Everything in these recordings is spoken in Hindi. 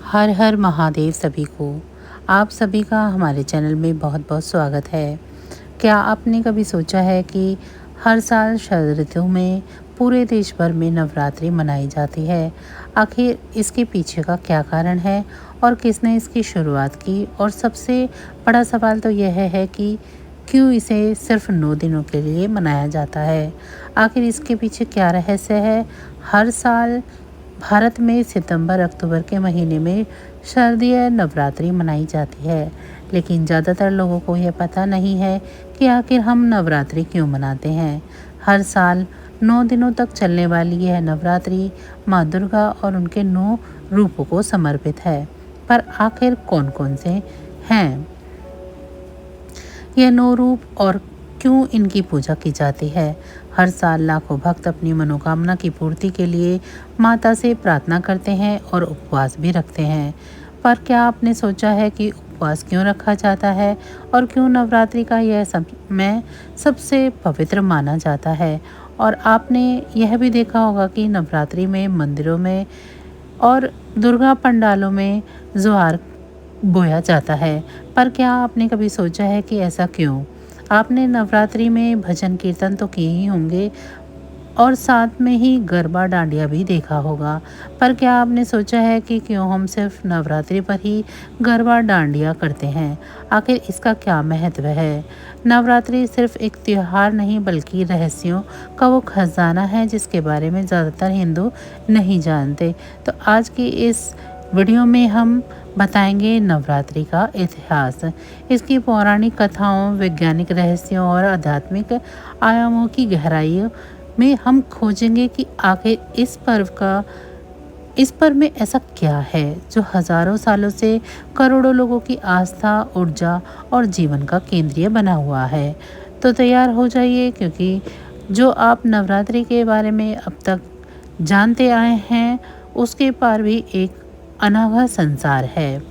हर हर महादेव सभी को। आप सभी का हमारे चैनल में बहुत बहुत स्वागत है। क्या आपने कभी सोचा है कि हर साल शरद ऋतु में पूरे देश भर में नवरात्रि मनाई जाती है? आखिर इसके पीछे का क्या कारण है और किसने इसकी शुरुआत की? और सबसे बड़ा सवाल तो यह है कि क्यों इसे सिर्फ 9 दिनों के लिए मनाया जाता है? आखिर इसके पीछे क्या रहस्य है? हर साल भारत में सितंबर-अक्टूबर के महीने में शारदीय नवरात्रि मनाई जाती है, लेकिन ज़्यादातर लोगों को यह पता नहीं है कि आखिर हम नवरात्रि क्यों मनाते हैं। हर साल 9 दिनों तक चलने वाली यह नवरात्रि माँ दुर्गा और उनके 9 रूपों को समर्पित है। पर आखिर कौन-कौन से हैं ये 9 रूप और क्यों इनकी पूजा की जाती है? हर साल लाखों भक्त अपनी मनोकामना की पूर्ति के लिए माता से प्रार्थना करते हैं और उपवास भी रखते हैं। पर क्या आपने सोचा है कि उपवास क्यों रखा जाता है और क्यों नवरात्रि का यह समय सबसे पवित्र माना जाता है? और आपने यह भी देखा होगा कि नवरात्रि में मंदिरों में और दुर्गा पंडालों में ज्वार बोया जाता है। पर क्या आपने कभी सोचा है कि ऐसा क्यों? आपने नवरात्रि में भजन कीर्तन तो किए ही होंगे और साथ में ही गरबा डांडिया भी देखा होगा। पर क्या आपने सोचा है कि क्यों हम सिर्फ नवरात्रि पर ही गरबा डांडिया करते हैं? आखिर इसका क्या महत्व है? नवरात्रि सिर्फ एक त्योहार नहीं बल्कि रहस्यों का वो खजाना है जिसके बारे में ज़्यादातर हिंदू नहीं जानते। तो आज की इस वीडियो में हम बताएंगे नवरात्रि का इतिहास, इसकी पौराणिक कथाओं, वैज्ञानिक रहस्यों और आध्यात्मिक आयामों की गहराई में हम खोजेंगे कि आखिर इस पर्व में ऐसा क्या है जो हजारों सालों से करोड़ों लोगों की आस्था, ऊर्जा और जीवन का केंद्रीय बना हुआ है। तो तैयार हो जाइए, क्योंकि जो आप नवरात्रि के बारे में अब तक जानते आए हैं उसके पार भी एक अनोखा संसार है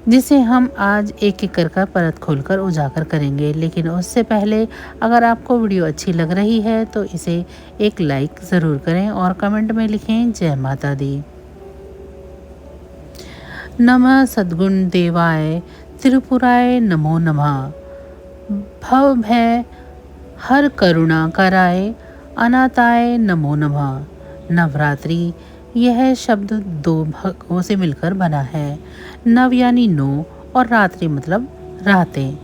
जिसे हम आज एक एक कर परत खोलकर उजागर करेंगे। लेकिन उससे पहले अगर आपको वीडियो अच्छी लग रही है तो इसे एक लाइक ज़रूर करें और कमेंट में लिखें जय माता दी। नमः सद्गुण देवाय त्रिपुराय नमो नमः। भव भय हर करुणा कराय अनाताय नमो नमः। नवरात्रि यह शब्द 2 भागों से मिलकर बना है। नव यानी 9 और रात्रि मतलब रातें,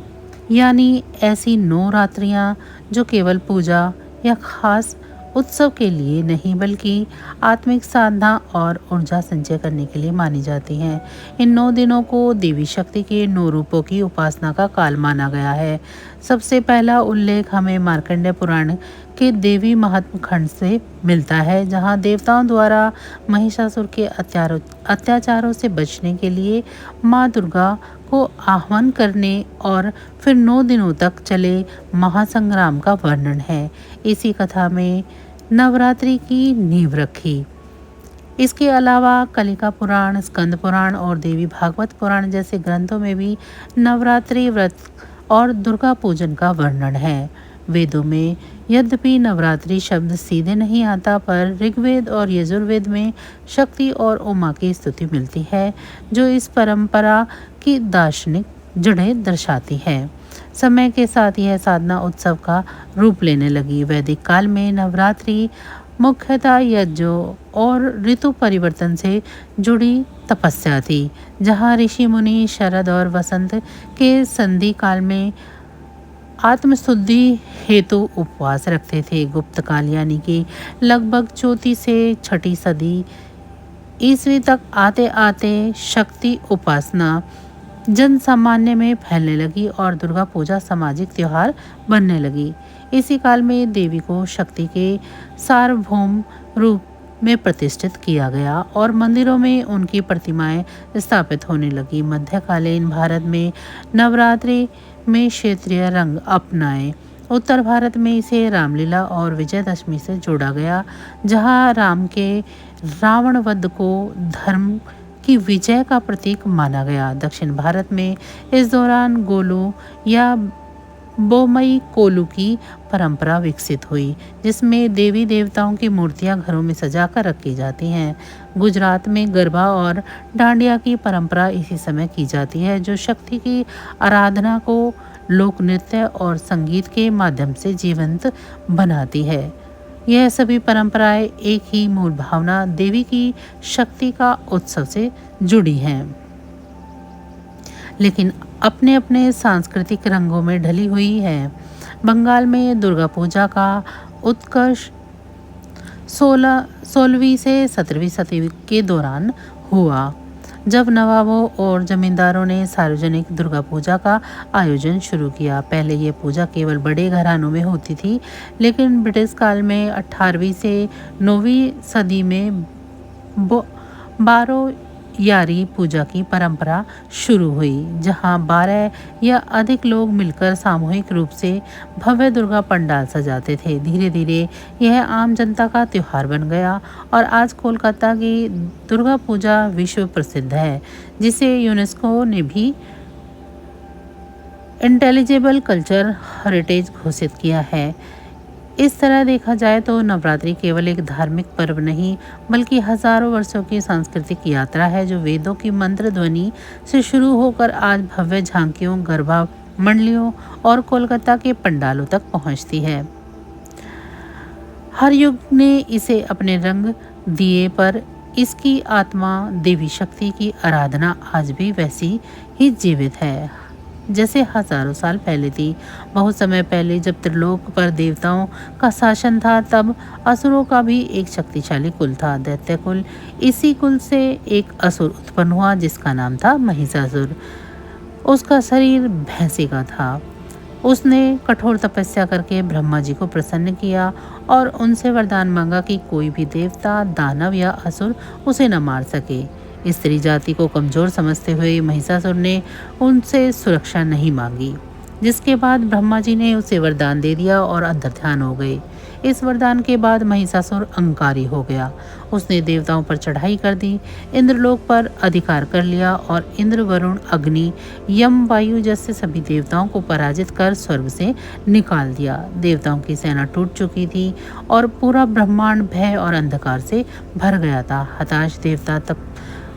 यानी ऐसी 9 रात्रियां जो केवल पूजा या खास उत्सव के लिए नहीं बल्कि आत्मिक साधना और ऊर्जा संचय करने के लिए मानी जाती हैं। इन 9 दिनों को देवी शक्ति के 9 रूपों की उपासना का काल माना गया है। सबसे पहला उल्लेख हमें मार्कंडेय पुराण के देवी महात्म खंड से मिलता है, जहां देवताओं द्वारा महिषासुर के अत्याचारों से बचने के लिए माँ दुर्गा को आह्वान करने और फिर 9 दिनों तक चले महासंग्राम का वर्णन है। इसी कथा में नवरात्रि की नींव रखी। इसके अलावा कलिका पुराण, स्कंद पुराण और देवी भागवत पुराण जैसे ग्रंथों में भी नवरात्रि व्रत और दुर्गा पूजन का वर्णन है। वेदों में यद्यपि नवरात्रि शब्द सीधे नहीं आता, पर ऋग्वेद और यजुर्वेद में शक्ति और उमा की स्तुति मिलती है, जो इस परंपरा की दार्शनिक जड़ें दर्शाती है। समय के साथ यह साधना उत्सव का रूप लेने लगी। वैदिक काल में नवरात्रि मुख्यतः यज्ञों और ऋतु परिवर्तन से जुड़ी तपस्या थी, जहाँ ऋषि मुनि शरद और वसंत के संधि काल में आत्मशुद्धि हेतु उपवास रखते थे। गुप्त काल यानी कि लगभग 34 से 6ठी सदी ईस्वी तक आते आते शक्ति उपासना जन सामान्य में फैलने लगी और दुर्गा पूजा सामाजिक त्योहार बनने लगी। इसी काल में देवी को शक्ति के सार्वभौम रूप में प्रतिष्ठित किया गया और मंदिरों में उनकी प्रतिमाएं स्थापित होने लगी। मध्यकालीन भारत में नवरात्रि में क्षेत्रीय रंग अपनाए। उत्तर भारत में इसे रामलीला और विजयदशमी से जोड़ा गया, जहां राम के रावण वध को धर्म की विजय का प्रतीक माना गया। दक्षिण भारत में इस दौरान गोलू या बोमई कोलू की परंपरा विकसित हुई, जिसमें देवी देवताओं की मूर्तियां घरों में सजाकर रखी जाती हैं। गुजरात में गरबा और डांडिया की परंपरा इसी समय की जाती है, जो शक्ति की आराधना को लोक नृत्य और संगीत के माध्यम से जीवंत बनाती है। यह सभी परंपराएं एक ही मूल भावना देवी की शक्ति का उत्सव से जुड़ी हैं, लेकिन अपने अपने सांस्कृतिक रंगों में ढली हुई है। बंगाल में दुर्गा पूजा का उत्कर्ष 16वीं से 17वीं सदी के दौरान हुआ, जब नवाबों और जमींदारों ने सार्वजनिक दुर्गा पूजा का आयोजन शुरू किया। पहले ये पूजा केवल बड़े घरानों में होती थी, लेकिन ब्रिटिश काल में 18वीं से 9वीं सदी में बारो यारी पूजा की परंपरा शुरू हुई, जहां 12 या अधिक लोग मिलकर सामूहिक रूप से भव्य दुर्गा पंडाल सजाते थे। धीरे धीरे यह आम जनता का त्योहार बन गया और आज कोलकाता की दुर्गा पूजा विश्व प्रसिद्ध है, जिसे यूनेस्को ने भी इंटेलिजिबल कल्चर हेरिटेज घोषित किया है। इस तरह देखा जाए तो नवरात्रि केवल एक धार्मिक पर्व नहीं, बल्कि हजारों वर्षों की सांस्कृतिक यात्रा है, जो वेदों की मंत्र ध्वनि से शुरू होकर आज भव्य झांकियों, गरबा मंडलियों और कोलकाता के पंडालों तक पहुंचती है। हर युग ने इसे अपने रंग दिए, पर इसकी आत्मा देवी शक्ति की आराधना आज भी वैसी ही जीवित है जैसे हजारों साल पहले थी। बहुत समय पहले जब त्रिलोक पर देवताओं का शासन था, तब असुरों का भी एक शक्तिशाली कुल था, दैत्य कुल। इसी कुल से एक असुर उत्पन्न हुआ, जिसका नाम था महिषासुर। उसका शरीर भैंसे का था। उसने कठोर तपस्या करके ब्रह्मा जी को प्रसन्न किया और उनसे वरदान मांगा कि कोई भी देवता, दानव या असुर उसे न मार सके। स्त्री जाति को कमजोर समझते हुए महिषासुर ने उनसे सुरक्षा नहीं मांगी, जिसके बाद ब्रह्मा जी ने उसे वरदान दे दिया और अंतर्ध्यान हो गए। इस वरदान के बाद महिषासुर अहंकारी हो गया। उसने देवताओं पर चढ़ाई कर दी, इंद्रलोक पर अधिकार कर लिया और इंद्र, वरुण, अग्नि, यम, वायु जैसे सभी देवताओं को पराजित कर स्वर्ग से निकाल दिया। देवताओं की सेना टूट चुकी थी और पूरा ब्रह्मांड भय और अंधकार से भर गया था। हताश देवता तब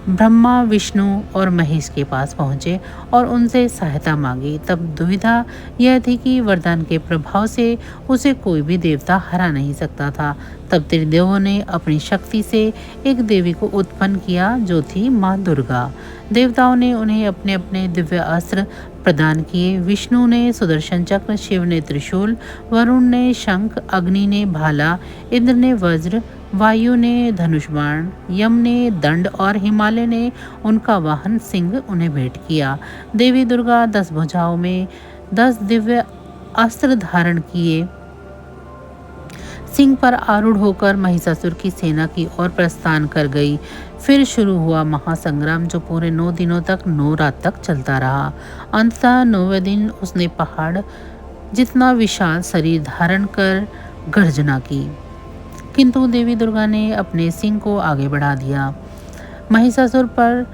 ब्रह्मा, विष्णु और महेश के पास पहुंचे और उनसे सहायता मांगी। तब दुविधा यह थी कि वरदान के प्रभाव से उसे कोई भी देवता हरा नहीं सकता था। तब त्रिदेवों ने अपनी शक्ति से एक देवी को उत्पन्न किया, जो थी माँ दुर्गा। देवताओं ने उन्हें अपने अपने दिव्य अस्त्र प्रदान किए। विष्णु ने सुदर्शन चक्र, शिव ने त्रिशूल, वरुण ने शंख, अग्नि ने भाला, इंद्र ने वज्र, वायु ने धनुष बाण, यम ने दंड और हिमालय ने उनका वाहन सिंह उन्हें भेंट किया। देवी दुर्गा 10 भुजाओं में 10 दिव्य अस्त्र धारण किए सिंह पर आरूढ़ होकर महिषासुर की सेना की ओर प्रस्थान कर गई। फिर शुरू हुआ महासंग्राम, जो पूरे 9 दिनों तक 9 रात तक चलता रहा। अंततः 9वें दिन उसने पहाड़ जितना विशाल शरीर धारण कर गर्जना की, किंतु देवी दुर्गा ने अपने सिंह को आगे बढ़ा दिया। महिषासुर पर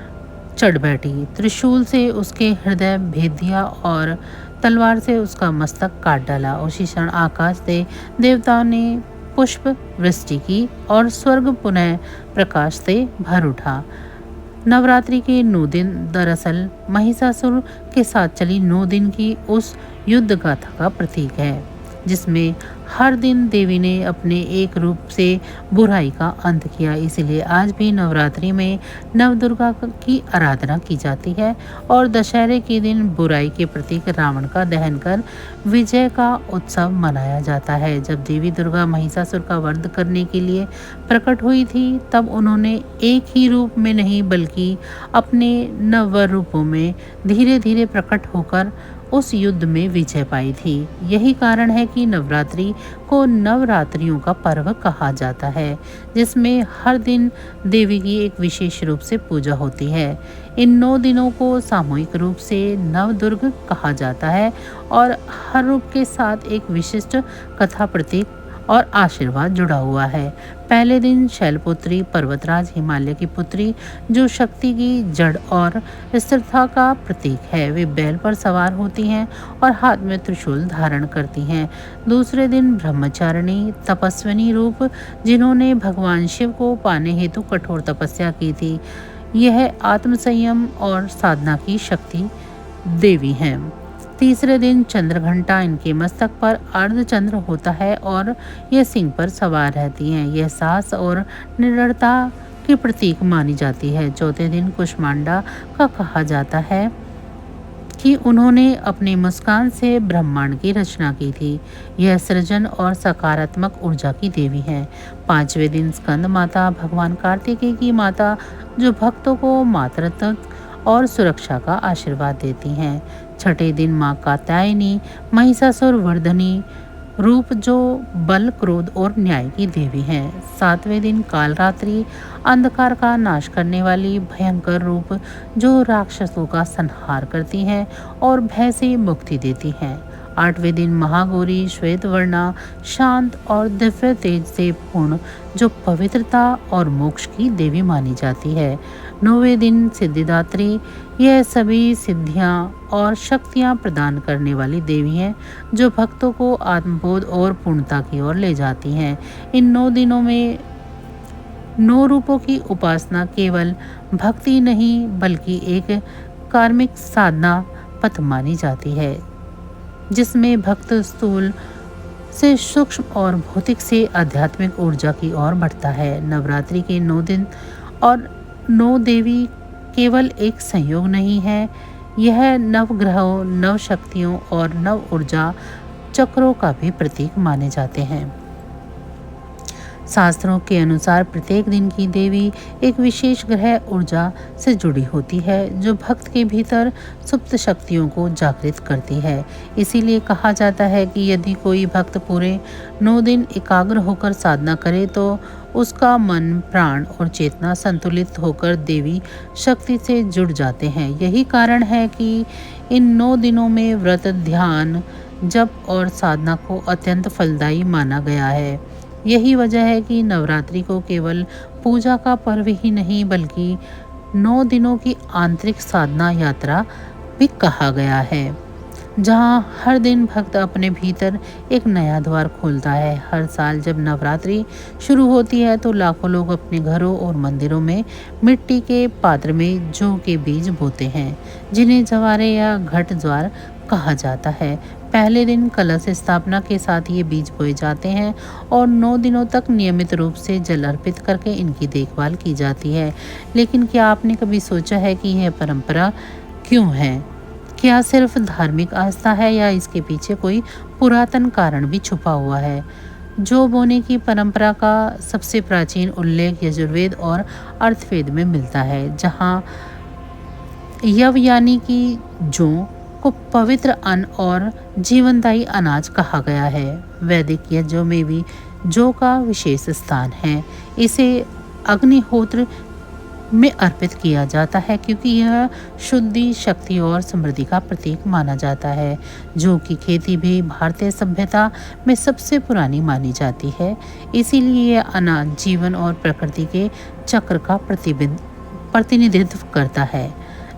चढ़ बैठी, त्रिशूल से उसके हृदय भेद दिया और तलवार से उसका मस्तक काट डाला। उसी क्षण आकाश से देवताओं ने पुष्प वृष्टि की और स्वर्ग पुनः प्रकाश से भर उठा। नवरात्रि के 9 दिन दरअसल महिषासुर के साथ चली 9 दिन की उस युद्ध गाथा का प्रतीक है, जिसमें हर दिन देवी ने अपने एक रूप से बुराई का अंत किया। इसलिए आज भी नवरात्रि में नवदुर्गा की आराधना की जाती है और दशहरे के दिन बुराई के प्रतीक रावण का दहन कर विजय का उत्सव मनाया जाता है। जब देवी दुर्गा महिषासुर का वध करने के लिए प्रकट हुई थी, तब उन्होंने एक ही रूप में नहीं, बल्कि अपने नव रूपों में धीरे धीरे प्रकट होकर उस युद्ध में विजय पाई थी। यही कारण है कि नवरात्रि को नवरात्रियों का पर्व कहा जाता है, जिसमें हर दिन देवी की एक विशेष रूप से पूजा होती है। इन 9 दिनों को सामूहिक रूप से नवदुर्ग कहा जाता है और हर रूप के साथ एक विशिष्ट कथा प्रतीक और आशीर्वाद जुड़ा हुआ है। पहले दिन शैलपुत्री पर्वतराज हिमालय की पुत्री, जो शक्ति की जड़ और स्थिरता का प्रतीक है, वे बैल पर सवार होती हैं और हाथ में त्रिशूल धारण करती हैं। दूसरे दिन ब्रह्मचारिणी तपस्विनी रूप, जिन्होंने भगवान शिव को पाने हेतु कठोर तपस्या की थी, यह आत्मसंयम और साधना की शक्ति देवी हैं। तीसरे दिन चंद्रघंटा इनके मस्तक पर अर्धचंद्र होता है और यह सिंह पर सवार रहती हैं। यह साहस और निडरता की प्रतीक मानी जाती है। चौथे दिन कुष्मांडा का कहा जाता है कि उन्होंने अपनी मुस्कान से ब्रह्मांड की रचना की थी। यह सृजन और सकारात्मक ऊर्जा की देवी है। पांचवें दिन स्कंद माता भगवान कार्तिकेय की माता, जो भक्तों को मातृत्व और सुरक्षा का आशीर्वाद देती हैं। छठे दिन माँ कात्यायनी महिषासुर वर्धनी रूप, जो बल, क्रोध और न्याय की देवी हैं। सातवें दिन कालरात्रि अंधकार का नाश करने वाली भयंकर रूप, जो राक्षसों का संहार करती हैं और भय से मुक्ति देती हैं। आठवें दिन महागौरी श्वेतवर्णा शांत और दिव्य तेज से पूर्ण, जो पवित्रता और मोक्ष की देवी मानी जाती है। नौवें दिन सिद्धिदात्री, यह सभी सिद्धियां और शक्तियां प्रदान करने वाली देवी हैं, जो भक्तों को आत्मबोध और पूर्णता की ओर ले जाती हैं। इन 9 दिनों में 9 रूपों की उपासना केवल भक्ति नहीं बल्कि एक कार्मिक साधना पथ मानी जाती है, जिसमें भक्त स्थूल से सूक्ष्म और भौतिक से आध्यात्मिक ऊर्जा की ओर बढ़ता है। नवरात्रि के 9 दिन और 9 देवी केवल एक संयोग नहीं है, यह नवग्रहों, नव शक्तियों और नव ऊर्जा चक्रों का भी प्रतीक माने जाते हैं। शास्त्रों के अनुसार प्रत्येक दिन की देवी एक विशेष ग्रह ऊर्जा से जुड़ी होती है, जो भक्त के भीतर सुप्त शक्तियों को जागृत करती है। इसीलिए कहा जाता है कि यदि कोई भक्त पूरे 9 दिन एकाग्र होकर साधना करे तो उसका मन, प्राण और चेतना संतुलित होकर देवी शक्ति से जुड़ जाते हैं। यही कारण है कि इन 9 दिनों में व्रत, ध्यान, जप और साधना को अत्यंत फलदायी माना गया है। यही वजह है कि नवरात्रि को केवल पूजा का पर्व ही नहीं बल्कि 9 दिनों की आंतरिक साधना यात्रा भी कहा गया है, जहाँ हर दिन भक्त अपने भीतर एक नया द्वार खोलता है। हर साल जब नवरात्रि शुरू होती है तो लाखों लोग अपने घरों और मंदिरों में मिट्टी के पात्र में जौ के बीज बोते हैं, जिन्हें जवारे या घट ज्वार कहा जाता है। पहले दिन कलश स्थापना के साथ ये बीज बोए जाते हैं और 9 दिनों तक नियमित रूप से जल अर्पित करके इनकी देखभाल की जाती है। लेकिन क्या आपने कभी सोचा है कि यह परंपरा क्यों है? क्या सिर्फ धार्मिक आस्था है या इसके पीछे कोई पुरातन कारण भी छुपा हुआ है? जौ बोने की परंपरा का सबसे प्राचीन उल्लेख यजुर्वेद और अर्थवेद में मिलता है, जहाँ यव यानी कि जौ को पवित्र अन्न और जीवनदायी अनाज कहा गया है। वैदिक यज्ञों में भी जौ का विशेष स्थान है। इसे अग्निहोत्र में अर्पित किया जाता है क्योंकि यह शुद्धि, शक्ति और समृद्धि का प्रतीक माना जाता है। जौ की खेती भी भारतीय सभ्यता में सबसे पुरानी मानी जाती है। इसीलिए यह अनाज जीवन और प्रकृति के चक्र का प्रतिनिधित्व करता है।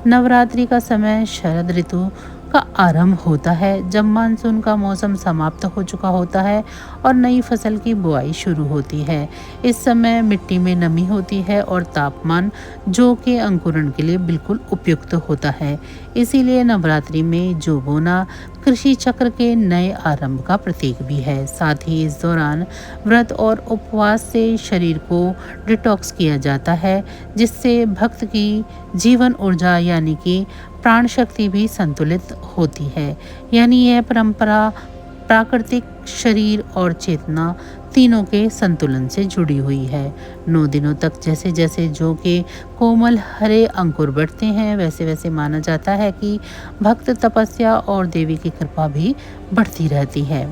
नवरात्रि का समय शरद ऋतु का आरंभ होता है, जब मानसून का मौसम समाप्त हो चुका होता है और नई फसल की बुआई शुरू होती है। इस समय मिट्टी में नमी होती है और तापमान जौ के अंकुरण के लिए बिल्कुल उपयुक्त होता है। इसीलिए नवरात्रि में जौ बोना कृषि चक्र के नए आरंभ का प्रतीक भी है। साथ ही इस दौरान व्रत और उपवास से शरीर को डिटॉक्स किया जाता है, जिससे भक्त की जीवन ऊर्जा यानी कि प्राण शक्ति भी संतुलित होती है। यानी यह परंपरा प्राकृतिक, शरीर और चेतना तीनों के संतुलन से जुड़ी हुई है। 9 दिनों तक जैसे जैसे जौ के कोमल हरे अंकुर बढ़ते हैं, वैसे वैसे माना जाता है कि भक्त तपस्या और देवी की कृपा भी बढ़ती रहती है।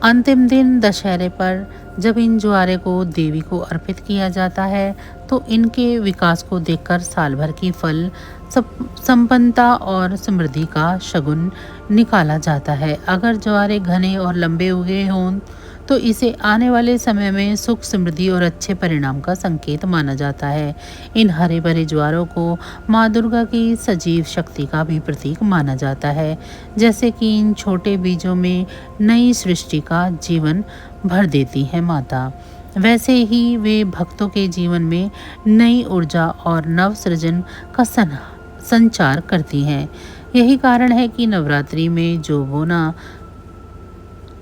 अंतिम दिन दशहरे पर जब इन ज्वारे को देवी को अर्पित किया जाता है तो इनके विकास को देखकर साल भर की फल संपन्नता और समृद्धि का शगुन निकाला जाता है। अगर ज्वारे घने और लंबे उगे हों तो इसे आने वाले समय में सुख समृद्धि और अच्छे परिणाम का संकेत माना जाता है। इन हरे भरे ज्वारों को माँ दुर्गा की सजीव शक्ति का भी प्रतीक माना जाता है। जैसे कि इन छोटे बीजों में नई सृष्टि का जीवन भर देती है माता, वैसे ही वे भक्तों के जीवन में नई ऊर्जा और नव सृजन का संचार करती हैं। यही कारण है कि नवरात्रि में जो बोना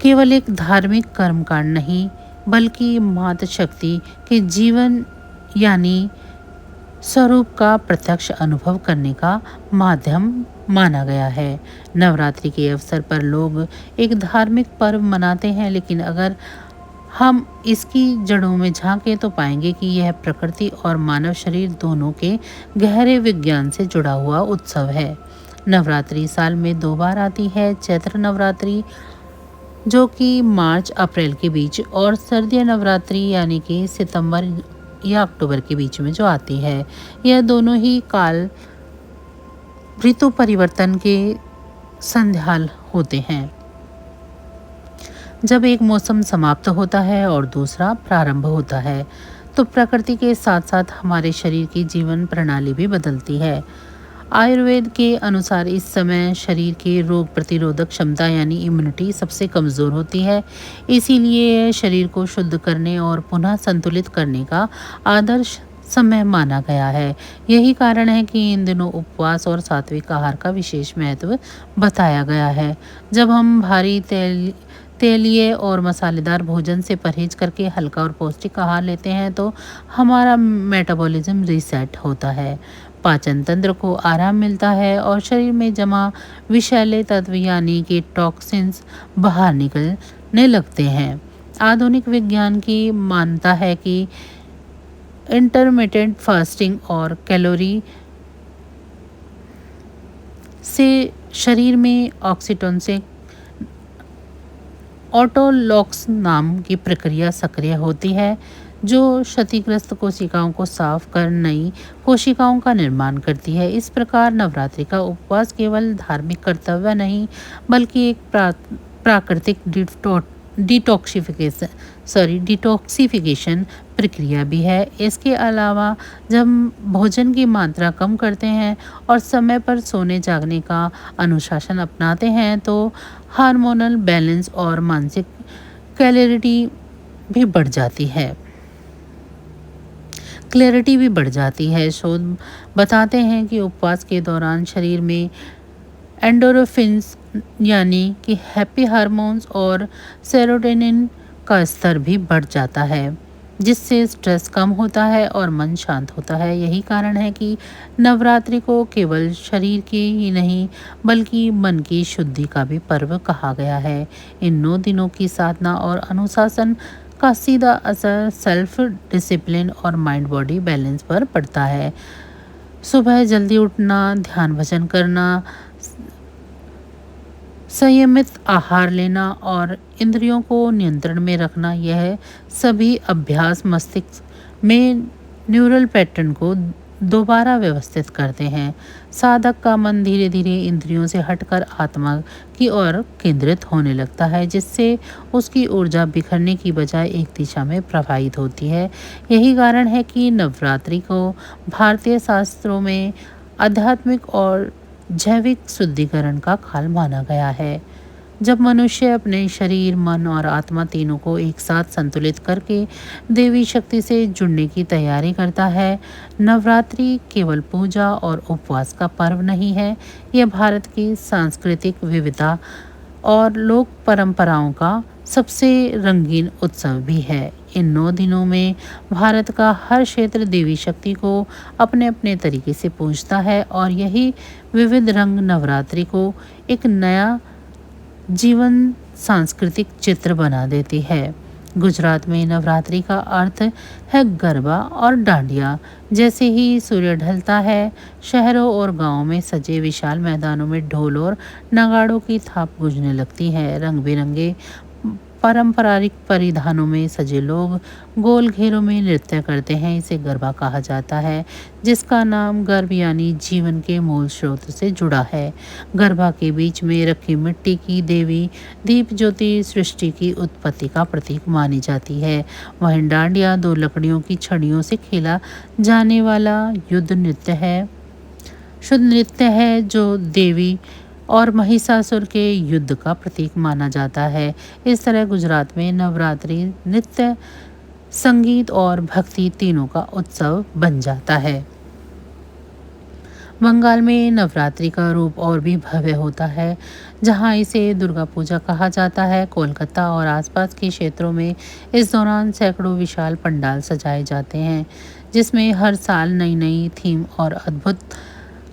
केवल एक धार्मिक कर्मकांड नहीं बल्कि माता शक्ति के जीवन यानी स्वरूप का प्रत्यक्ष अनुभव करने का माध्यम माना गया है। नवरात्रि के अवसर पर लोग एक धार्मिक पर्व मनाते हैं, लेकिन अगर हम इसकी जड़ों में झांकें तो पाएंगे कि यह प्रकृति और मानव शरीर दोनों के गहरे विज्ञान से जुड़ा हुआ उत्सव है। नवरात्रि साल में 2 बार आती है, चैत्र नवरात्रि जो कि मार्च अप्रैल के बीच और सर्दियाँ नवरात्रि यानी कि सितंबर या अक्टूबर के बीच में जो आती है। यह दोनों ही काल ऋतु परिवर्तन के संध्याल होते हैं, जब एक मौसम समाप्त होता है और दूसरा प्रारंभ होता है तो प्रकृति के साथ साथ हमारे शरीर की जीवन प्रणाली भी बदलती है। आयुर्वेद के अनुसार इस समय शरीर की रोग प्रतिरोधक क्षमता यानी इम्यूनिटी सबसे कमज़ोर होती है। इसीलिए शरीर को शुद्ध करने और पुनः संतुलित करने का आदर्श समय माना गया है। यही कारण है कि इन दिनों उपवास और सात्विक आहार का विशेष महत्व बताया गया है। जब हम भारी तेलीय और मसालेदार भोजन से परहेज करके हल्का और पौष्टिक आहार लेते हैं तो हमारा मेटाबॉलिज्म रीसेट होता है, पाचन तंत्र को आराम मिलता है और शरीर में जमा विषैले तत्व यानी कि टॉक्सिन्स बाहर निकलने लगते हैं। आधुनिक विज्ञान की मान्यता है कि इंटरमिटेंट फास्टिंग और कैलोरी से शरीर में ऑक्सीटोसिन ऑटोलॉक्स नाम की प्रक्रिया सक्रिय होती है जो क्षतिग्रस्त कोशिकाओं को साफ कर नई कोशिकाओं का निर्माण करती है। इस प्रकार नवरात्रि का उपवास केवल धार्मिक कर्तव्य नहीं बल्कि एक प्राकृतिक डिटॉक्सिफिकेशन प्रक्रिया भी है। इसके अलावा जब भोजन की मात्रा कम करते हैं और समय पर सोने जागने का अनुशासन अपनाते हैं तो हार्मोनल बैलेंस और मानसिक क्लैरिटी भी बढ़ जाती है। शोध बताते हैं कि उपवास के दौरान शरीर में एंडोर्फिन्स यानी कि हैप्पी हार्मोन्स और सेरोटोनिन का स्तर भी बढ़ जाता है, जिससे स्ट्रेस कम होता है और मन शांत होता है। यही कारण है कि नवरात्रि को केवल शरीर की ही नहीं बल्कि मन की शुद्धि का भी पर्व कहा गया है। इन 9 दिनों की साधना और अनुशासन का सीधा असर सेल्फ डिसिप्लिन और माइंड बॉडी बैलेंस पर पड़ता है। सुबह जल्दी उठना, ध्यान भजन करना, संयमित आहार लेना और इंद्रियों को नियंत्रण में रखना, यह सभी अभ्यास मस्तिष्क में न्यूरल पैटर्न को दोबारा व्यवस्थित करते हैं। साधक का मन धीरे धीरे इंद्रियों से हटकर आत्मा की ओर केंद्रित होने लगता है, जिससे उसकी ऊर्जा बिखरने की बजाय एक दिशा में प्रवाहित होती है। यही कारण है कि नवरात्रि को भारतीय शास्त्रों में आध्यात्मिक और जैविक शुद्धिकरण का काल माना गया है, जब मनुष्य अपने शरीर, मन और आत्मा तीनों को एक साथ संतुलित करके देवी शक्ति से जुड़ने की तैयारी करता है। नवरात्रि केवल पूजा और उपवास का पर्व नहीं है, यह भारत की सांस्कृतिक विविधता और लोक परंपराओं का सबसे रंगीन उत्सव भी है। इन 9 दिनों में भारत का हर क्षेत्र देवी शक्ति को अपने अपने तरीके से पूजता है और यही विविध रंग नवरात्रि को एक नया जीवन सांस्कृतिक चित्र बना देती है। गुजरात में नवरात्रि का अर्थ है गरबा और डांडिया। जैसे ही सूर्य ढलता है, शहरों और गांवों में सजे विशाल मैदानों में ढोल और नगाड़ों की थाप गूंजने लगती है। रंग बिरंगे पारंपरिक परिधानों में सजे लोग गोल घेरों में नृत्य करते हैं। इसे गरबा कहा जाता है, जिसका नाम गर्भ यानी जीवन के मूल स्रोत से जुड़ा है। गरबा के बीच में रखी मिट्टी की देवी दीप ज्योति सृष्टि की उत्पत्ति का प्रतीक मानी जाती है। वहीं डांडिया 2 लकड़ियों की छड़ियों से खेला जाने वाला शुद्ध नृत्य है, जो देवी और महिषासुर के युद्ध का प्रतीक माना जाता है। इस तरह गुजरात में नवरात्रि नृत्य, संगीत और भक्ति तीनों का उत्सव बन जाता है। बंगाल में नवरात्रि का रूप और भी भव्य होता है, जहां इसे दुर्गा पूजा कहा जाता है। कोलकाता और आसपास के क्षेत्रों में इस दौरान सैकड़ों विशाल पंडाल सजाए जाते हैं, जिसमें हर साल नई नई थीम और अद्भुत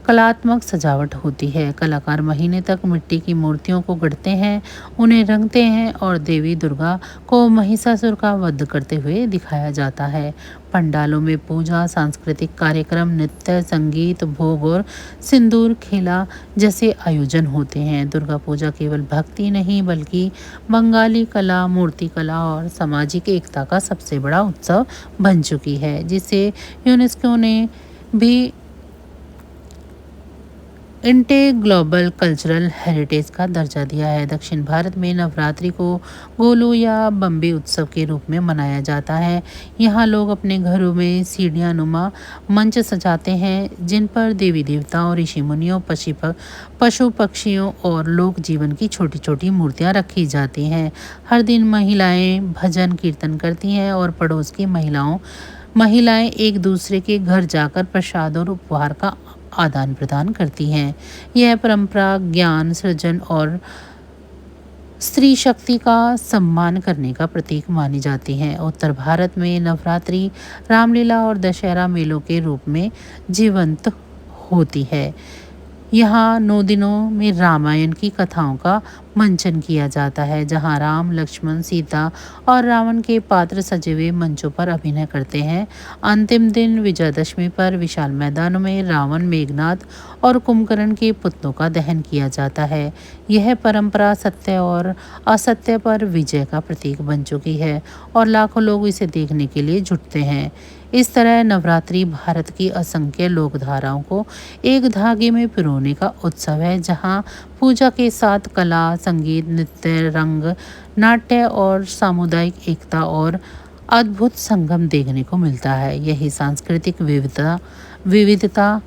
कलात्मक सजावट होती है। कलाकार महीने तक मिट्टी की मूर्तियों को गढ़ते हैं, उन्हें रंगते हैं और देवी दुर्गा को महिषासुर का वध करते हुए दिखाया जाता है। पंडालों में पूजा, सांस्कृतिक कार्यक्रम, नृत्य, संगीत, भोग और सिंदूर खेला जैसे आयोजन होते हैं। दुर्गा पूजा केवल भक्ति नहीं, बल्कि बंगाली कला, मूर्तिकला और सामाजिक एकता का सबसे बड़ा उत्सव बन चुकी है, जिसे यूनेस्को ने भी ग्लोबल कल्चरल हेरिटेज का दर्जा दिया है। दक्षिण भारत में नवरात्रि को गोलू या बम्बे उत्सव के रूप में मनाया जाता है। यहाँ लोग अपने घरों में सीढ़ियाँ नुमा मंच सजाते हैं, जिन पर देवी देवताओं, ऋषि मुनियों, पशु पक्षियों और लोक जीवन की छोटी छोटी मूर्तियाँ रखी जाती हैं। हर दिन महिलाएं भजन कीर्तन करती हैं और पड़ोस की महिलाएं एक दूसरे के घर जाकर प्रसाद और उपहार का आदान प्रदान करती हैं। यह परंपरा ज्ञान, सृजन और स्त्री शक्ति का सम्मान करने का प्रतीक मानी जाती है। उत्तर भारत में नवरात्रि रामलीला और दशहरा मेलों के रूप में जीवंत होती है। यहाँ 9 दिनों में रामायण की कथाओं का मंचन किया जाता है, जहाँ राम, लक्ष्मण, सीता और रावण के पात्र सजे हुए मंचों पर अभिनय करते हैं। अंतिम दिन विजयदशमी पर विशाल मैदानों में रावण, मेघनाद और कुंभकर्ण के पुतलों का दहन किया जाता है। यह परंपरा सत्य और असत्य पर विजय का प्रतीक बन चुकी है और लाखों लोग इसे देखने के लिए जुटते हैं। इस तरह नवरात्रि भारत की असंख्य लोकधाराओं को एक धागे में पिरोने का उत्सव है, जहाँ पूजा के साथ कला, संगीत, नृत्य, रंग, नाट्य और सामुदायिक एकता और अद्भुत संगम देखने को मिलता है। यही सांस्कृतिक विविधता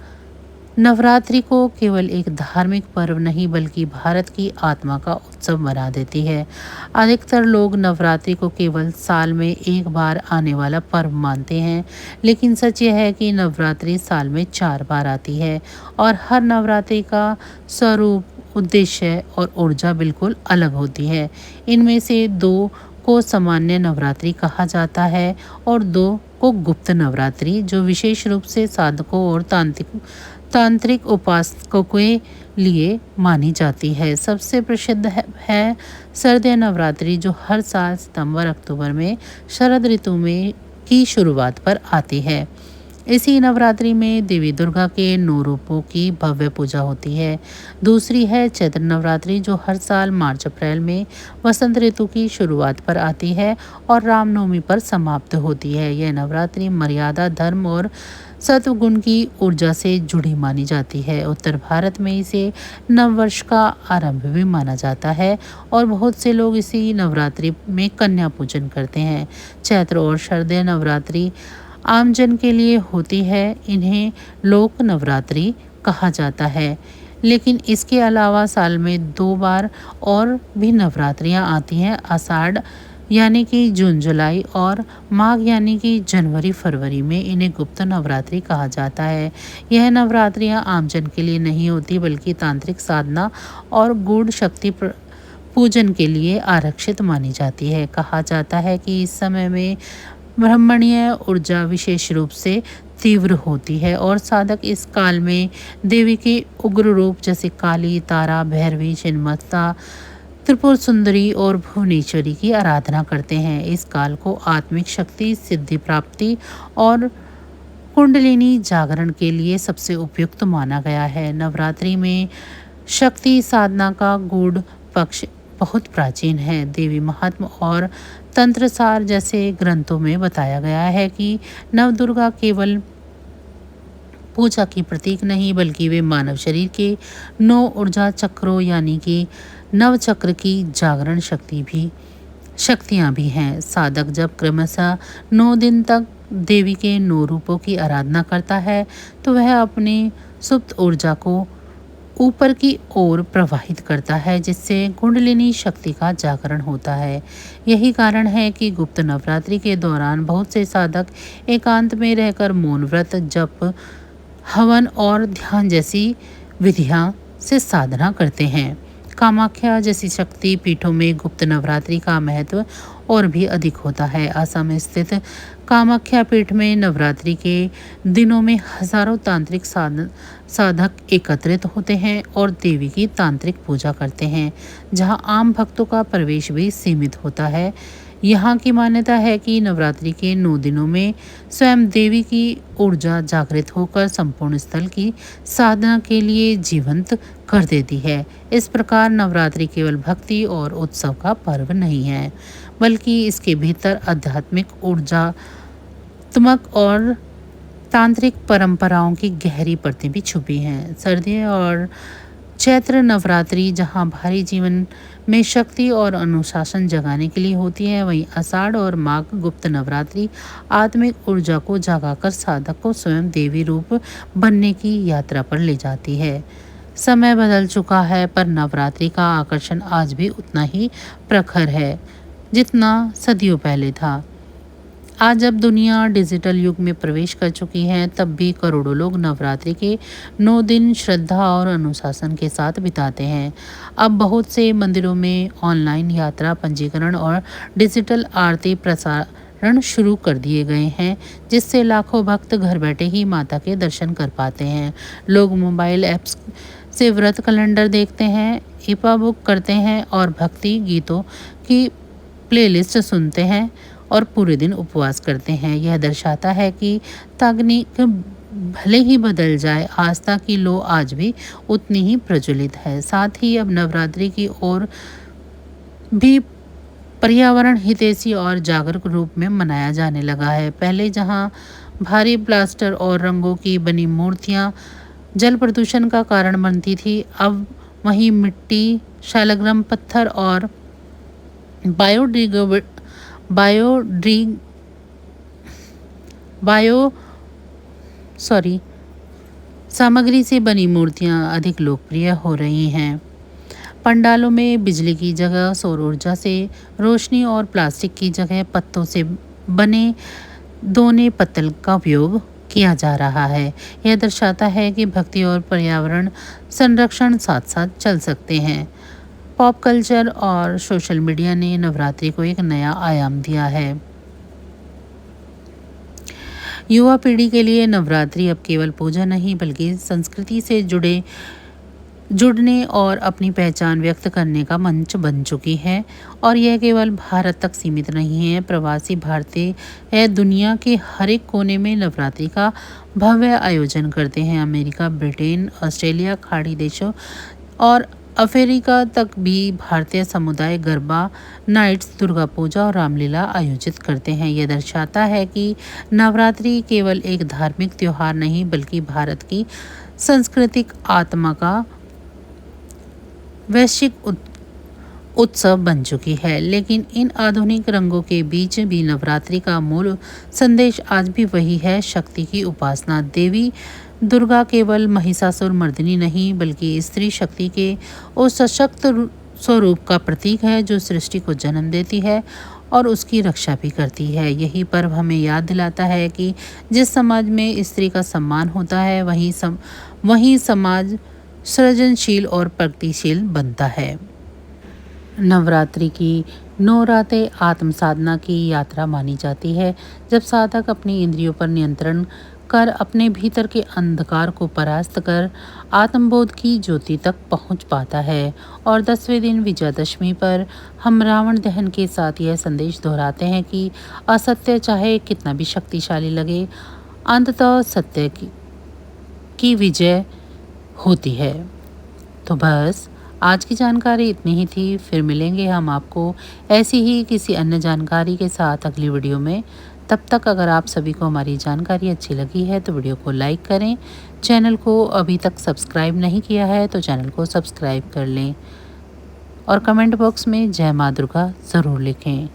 नवरात्रि को केवल एक धार्मिक पर्व नहीं, बल्कि भारत की आत्मा का उत्सव बना देती है। अधिकतर लोग नवरात्रि को केवल साल में एक बार आने वाला पर्व मानते हैं, लेकिन सच यह है कि नवरात्रि साल में 4 बार आती है और हर नवरात्रि का स्वरूप, उद्देश्य और ऊर्जा बिल्कुल अलग होती है। इनमें से 2 को सामान्य नवरात्रि कहा जाता है और 2 को गुप्त नवरात्रि, जो विशेष रूप से साधकों और तांत्रिक उपासकों के लिए मानी जाती है। सबसे प्रसिद्ध है शारदीय नवरात्रि, जो हर साल सितंबर अक्टूबर में शरद ऋतु में की शुरुआत पर आती है। इसी नवरात्रि में देवी दुर्गा के 9 रूपों की भव्य पूजा होती है। दूसरी है चैत्र नवरात्रि, जो हर साल मार्च अप्रैल में वसंत ऋतु की शुरुआत पर आती है और रामनवमी पर समाप्त होती है। यह नवरात्रि मर्यादा, धर्म और सत्वगुण की ऊर्जा से जुड़ी मानी जाती है। उत्तर भारत में इसे नववर्ष का आरंभ भी माना जाता है और बहुत से लोग इसी नवरात्रि में कन्या पूजन करते हैं। चैत्र और शारदीय नवरात्रि आमजन के लिए होती है। इन्हें लोक नवरात्रि कहा जाता है, लेकिन इसके अलावा साल में 2 बार और भी नवरात्रियां आती हैं। आषाढ़ यानी कि जून जुलाई और माघ यानी कि जनवरी फरवरी में इन्हें गुप्त नवरात्रि कहा जाता है। यह नवरात्रियां आमजन के लिए नहीं होती, बल्कि तांत्रिक साधना और गूढ़ शक्ति पूजन के लिए आरक्षित मानी जाती है। कहा जाता है कि इस समय में ब्रह्मण्य ऊर्जा विशेष रूप से तीव्र होती है और साधक इस काल में देवी के उग्र रूप जैसे काली, तारा, भैरवी, छिन्नमस्ता, त्रिपुर सुंदरी और भुवनेश्वरी की आराधना करते हैं। इस काल को आत्मिक शक्ति, सिद्धि प्राप्ति और कुंडलिनी जागरण के लिए सबसे उपयुक्त माना गया है। नवरात्रि में शक्ति साधना का गूढ़ पक्ष बहुत प्राचीन है। देवी महात्म्य और तंत्रसार जैसे ग्रंथों में बताया गया है कि नवदुर्गा केवल पूजा की प्रतीक नहीं बल्कि वे मानव शरीर के 9 ऊर्जा चक्रों यानी कि नव चक्र की जागरण शक्तियां भी हैं। साधक जब क्रमशः 9 दिन तक देवी के 9 रूपों की आराधना करता है तो वह अपनी सुप्त ऊर्जा को ऊपर की ओर प्रवाहित करता है, जिससे कुंडलिनी शक्ति का जागरण होता है। यही कारण है कि गुप्त नवरात्रि के दौरान बहुत से साधक एकांत में रहकर मौन व्रत, जप, हवन और ध्यान जैसी विधियां से साधना करते हैं। कामाख्या जैसी शक्ति पीठों में गुप्त नवरात्रि का महत्व और भी अधिक होता है। असम स्थित कामाख्या पीठ में नवरात्रि के दिनों में हजारों तांत्रिक साधक एकत्रित होते हैं और देवी की तांत्रिक पूजा करते हैं, जहां आम भक्तों का प्रवेश भी सीमित होता है। यहाँ की मान्यता है कि नवरात्रि के 9 दिनों में स्वयं देवी की ऊर्जा जागृत होकर संपूर्ण स्थल की साधना के लिए जीवंत कर देती है। इस प्रकार नवरात्रि केवल भक्ति और उत्सव का पर्व नहीं है, बल्कि इसके भीतर आध्यात्मिक, ऊर्जात्मक और तांत्रिक परंपराओं की गहरी परतें भी छुपी हैं। सर्दी और चैत्र नवरात्रि जहां भारी जीवन में शक्ति और अनुशासन जगाने के लिए होती है, वहीं आषाढ़ और माघ गुप्त नवरात्रि आत्मिक ऊर्जा को जगाकर साधक को स्वयं देवी रूप बनने की यात्रा पर ले जाती है। समय बदल चुका है, पर नवरात्रि का आकर्षण आज भी उतना ही प्रखर है जितना सदियों पहले था। आज जब दुनिया डिजिटल युग में प्रवेश कर चुकी है, तब भी करोड़ों लोग नवरात्रि के 9 दिन श्रद्धा और अनुशासन के साथ बिताते हैं। अब बहुत से मंदिरों में ऑनलाइन यात्रा पंजीकरण और डिजिटल आरती प्रसारण शुरू कर दिए गए हैं, जिससे लाखों भक्त घर बैठे ही माता के दर्शन कर पाते हैं। लोग मोबाइल ऐप्स से व्रत कैलेंडर देखते हैं, ईपा बुक करते हैं और भक्ति गीतों की प्लेलिस्ट सुनते हैं और पूरे दिन उपवास करते हैं। यह दर्शाता है कि तकनीक भले ही बदल जाए, आस्था की लो आज भी उतनी ही प्रज्वलित है। साथ ही अब नवरात्रि की ओर भी पर्यावरण हितैषी और जागरूक रूप में मनाया जाने लगा है। पहले जहां भारी प्लास्टर और रंगों की बनी मूर्तियां जल प्रदूषण का कारण बनती थी, अब वहीं मिट्टी, शालग्राम पत्थर और सामग्री से बनी मूर्तियां अधिक लोकप्रिय हो रही हैं। पंडालों में बिजली की जगह सौर ऊर्जा से रोशनी और प्लास्टिक की जगह पत्तों से बने दोने पत्तल का उपयोग किया जा रहा है। यह दर्शाता है कि भक्ति और पर्यावरण संरक्षण साथ साथ चल सकते हैं। पॉप कल्चर और सोशल मीडिया ने नवरात्रि को एक नया आयाम दिया है। युवा पीढ़ी के लिए नवरात्रि अब केवल पूजा नहीं बल्कि संस्कृति से जुड़ने और अपनी पहचान व्यक्त करने का मंच बन चुकी है। और यह केवल भारत तक सीमित नहीं है। प्रवासी भारतीय दुनिया के हर एक कोने में नवरात्रि का भव्य आयोजन करते हैं। अमेरिका, ब्रिटेन, ऑस्ट्रेलिया, खाड़ी देशों और अफ्रीका तक भी भारतीय समुदाय गरबा नाइट्स, दुर्गा पूजा और रामलीला आयोजित करते हैं। यह दर्शाता है कि नवरात्रि केवल एक धार्मिक त्योहार नहीं बल्कि भारत की सांस्कृतिक आत्मा का वैश्विक उत्सव बन चुकी है। लेकिन इन आधुनिक रंगों के बीच भी नवरात्रि का मूल संदेश आज भी वही है, शक्ति की उपासना। देवी दुर्गा केवल महिषासुर मर्दिनी नहीं बल्कि स्त्री शक्ति के उस सशक्त स्वरूप का प्रतीक है जो सृष्टि को जन्म देती है और उसकी रक्षा भी करती है। यही पर्व हमें याद दिलाता है कि जिस समाज में स्त्री का सम्मान होता है वहीं समाज सृजनशील और प्रगतिशील बनता है। नवरात्रि की 9 रातें आत्म साधना की यात्रा मानी जाती है, जब साधक अपनी इंद्रियों पर नियंत्रण कर अपने भीतर के अंधकार को परास्त कर आत्मबोध की ज्योति तक पहुंच पाता है। और 10वें दिन विजयादशमी पर हम रावण दहन के साथ यह संदेश दोहराते हैं कि असत्य चाहे कितना भी शक्तिशाली लगे, अंततः सत्य की विजय होती है। तो बस आज की जानकारी इतनी ही थी। फिर मिलेंगे हम आपको ऐसी ही किसी अन्य जानकारी के साथ अगली वीडियो में। तब तक अगर आप सभी को हमारी जानकारी अच्छी लगी है तो वीडियो को लाइक करें। चैनल को अभी तक सब्सक्राइब नहीं किया है तो चैनल को सब्सक्राइब कर लें और कमेंट बॉक्स में जय माँ दुर्गा ज़रूर लिखें।